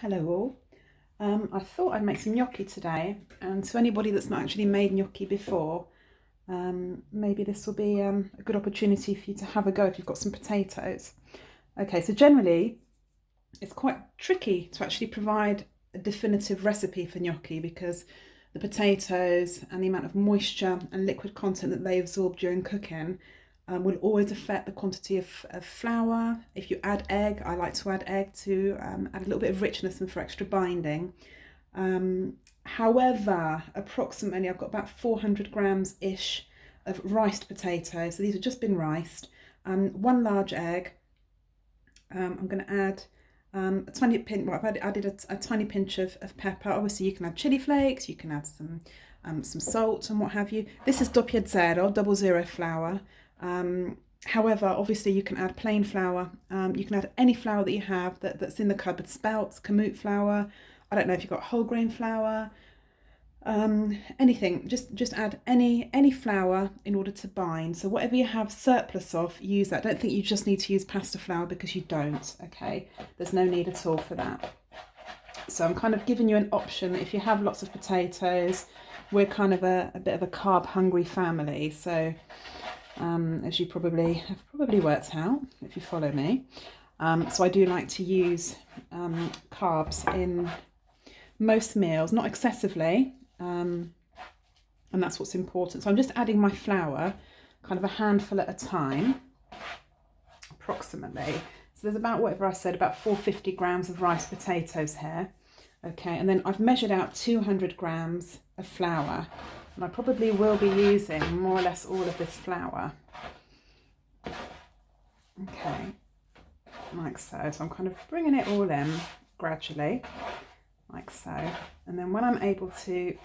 Hello all. I thought I'd make some gnocchi today, and to anybody that's not actually made gnocchi before, maybe this will be a good opportunity for you to have a go if you've got some potatoes. Okay, so generally it's quite tricky to actually provide a definitive recipe for gnocchi because the potatoes and the amount of moisture and liquid content that they absorb during cooking will always affect the quantity of flour. If you add egg, I like to add egg to add a little bit of richness and for extra binding. However, approximately I've got about 400 grams ish of riced potatoes. So these have just been riced. One large egg. I'm going to add a tiny pinch. Well, I've added a tiny pinch of pepper. Obviously, you can add chili flakes. You can add some salt and what have you. This is doppio zero, 00 flour. However, obviously you can add plain flour. You can add any flour that you have that's in the cupboard. Spelt, kamut flour. I don't know if you've got whole grain flour. Anything. Just add any flour in order to bind. So whatever you have surplus of, use that. Don't think you just need to use pasta flour because you don't. Okay, there's no need at all for that. So I'm kind of giving you an option that if you have lots of potatoes, we're kind of a bit of a carb hungry family. So as you have probably worked out if you follow me. So I do like to use carbs in most meals, not excessively, and that's what's important. So I'm just adding my flour, kind of a handful at a time, approximately. So there's about, whatever I said, about 450 grams of riced potatoes here. Okay, and then I've measured out 200 grams of flour. And I probably will be using more or less all of this flour. Okay, like so. So I'm kind of bringing it all in gradually, like so. And then when I'm able to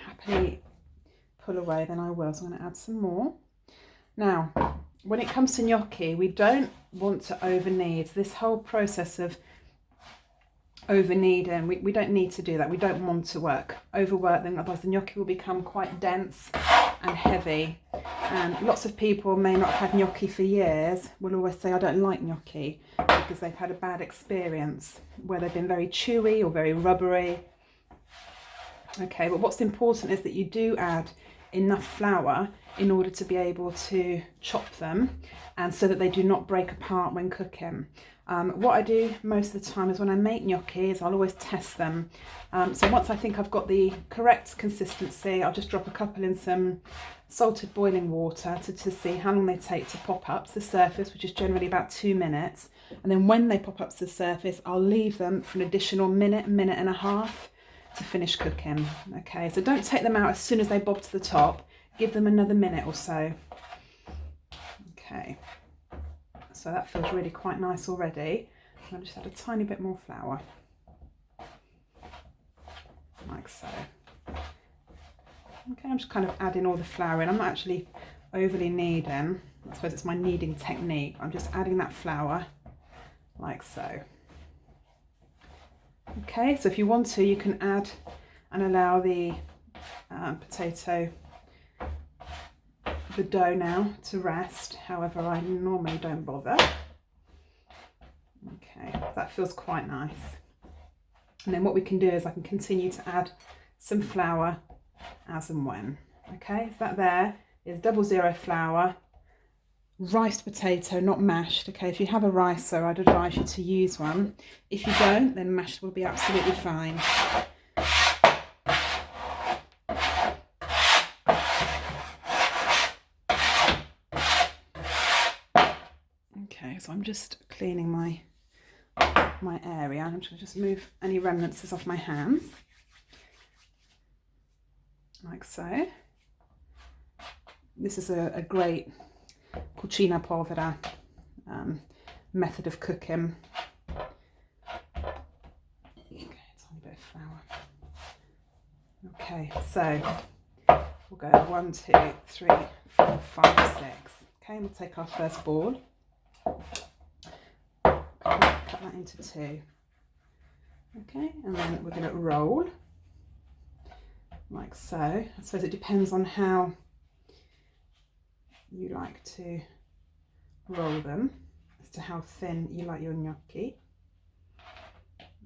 happily pull away, then I will. So I'm going to add some more. Now, when it comes to gnocchi, we don't want to over knead. This whole process of over kneading, we don't need to do that. We don't want to overwork them, otherwise the gnocchi will become quite dense and heavy. And lots of people may not have had gnocchi for years, will always say I don't like gnocchi because they've had a bad experience where they've been very chewy or very rubbery. Okay, but what's important is that you do add enough flour in order to be able to chop them and so that they do not break apart when cooking. What I do most of the time is when I make gnocchi is I'll always test them. So once I think I've got the correct consistency, I'll just drop a couple in some salted boiling water to see how long they take to pop up to the surface, which is generally about 2 minutes. And then when they pop up to the surface, I'll leave them for an additional minute and a half to finish cooking. Okay, so don't take them out as soon as they bob to the top. Give them another minute or so. Okay. So that feels really quite nice already. I'll just add a tiny bit more flour, like so. Okay, I'm just kind of adding all the flour in. I'm not actually overly kneading. I suppose it's my kneading technique. I'm just adding that flour, like so. Okay, so if you want to, you can add and allow the the dough now to rest. However, I normally don't bother. Okay, that feels quite nice. And then what we can do is I can continue to add some flour as and when. Okay, so that there is 00 flour, riced potato, not mashed. Okay, if you have a ricer, I'd advise you to use one. If you don't, then mashed will be absolutely fine. Okay, so I'm just cleaning my area. I'm just going to just move any remnants off my hands, like so. This is a great cucina povera method of cooking. Okay, tiny bit of flour. Okay, so we'll go 1, 2, 3, 4, 5, 6. Okay, we'll take our first ball. Cut that into 2. Okay, and then we're going to roll like so. I suppose it depends on how you like to roll them as to how thin you like your gnocchi.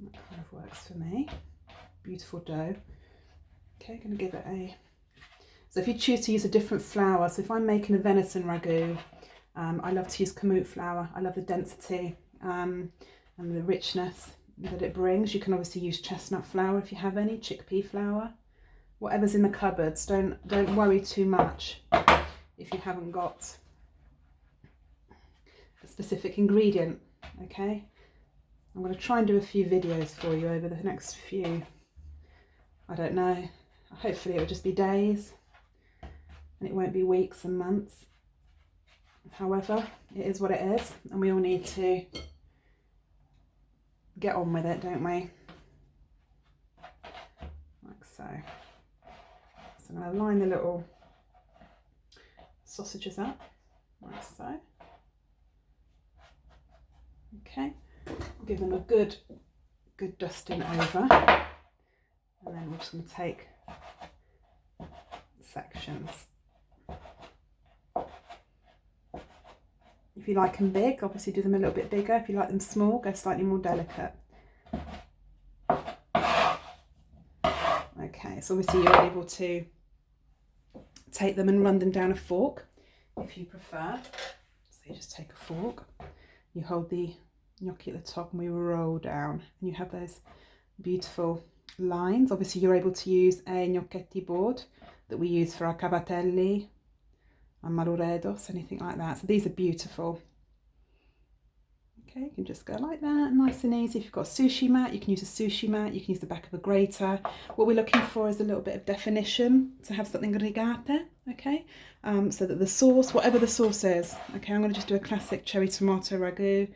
That kind of works for me. Beautiful dough. Okay, going to give it a... So if you choose to use a different flour, so if I'm making a venison ragu, I love to use kamut flour. I love the density and the richness that it brings. You can obviously use chestnut flour if you have any, chickpea flour, whatever's in the cupboards. Don't worry too much if you haven't got a specific ingredient, okay? I'm going to try and do a few videos for you over the next few, I don't know, hopefully it'll just be days and it won't be weeks and months. However, it is what it is, and we all need to get on with it, don't we? Like so. So I'm going to line the little sausages up, like so. Okay, I'll give them a good dusting over, and then we're just going to take sections. If you like them big, obviously do them a little bit bigger. If you like them small, go slightly more delicate. Okay, so obviously you're able to take them and run them down a fork if you prefer. So you just take a fork, you hold the gnocchi at the top and we roll down, and you have those beautiful lines. Obviously you're able to use a gnocchetti board that we use for our cavatelli, amaroredos, anything like that. So these are beautiful. Okay, you can just go like that, nice and easy. If you've got a sushi mat, you can use a sushi mat, you can use the back of a grater. What we're looking for is a little bit of definition, to have something rigate, okay? So that the sauce, whatever the sauce is, okay, I'm going to just do a classic cherry tomato ragu.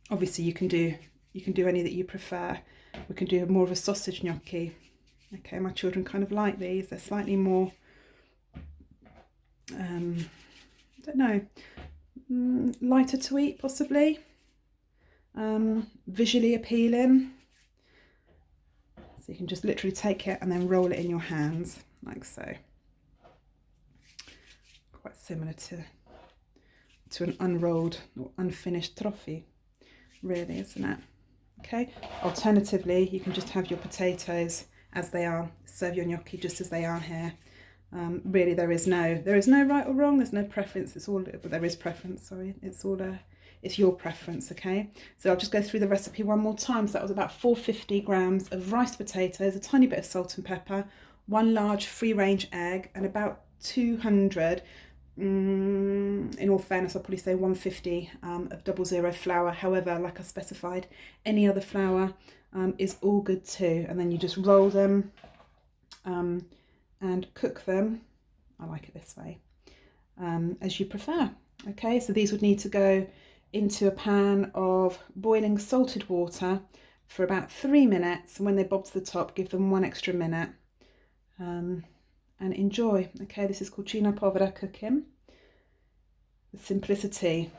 Obviously you can do any that you prefer. We can do more of a sausage gnocchi. Okay, my children kind of like these. They're slightly more, I don't know, lighter to eat possibly, visually appealing. So you can just literally take it and then roll it in your hands like so. Quite similar to an unrolled or unfinished trophy, really, isn't it? Okay, alternatively you can just have your potatoes as they are, serve your gnocchi just as they are here. Really there is no right or wrong, there's no preference, it's all, but there is preference, sorry, it's all it's your preference, okay? So I'll just go through the recipe one more time. So that was about 450 grams of riced potatoes, a tiny bit of salt and pepper, one large free range egg, and about 200, in all fairness I'll probably say 150 of 00 flour. However, like I specified, any other flour is all good too. And then you just roll them and cook them, I like it this way, as you prefer. Okay, so these would need to go into a pan of boiling salted water for about 3 minutes, and when they bob to the top, give them 1 extra minute, and enjoy. Okay, this is called cina povera cooking, the simplicity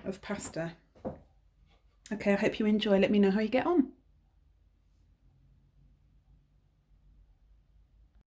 of pasta. Okay, I hope you enjoy. Let me know how you get on.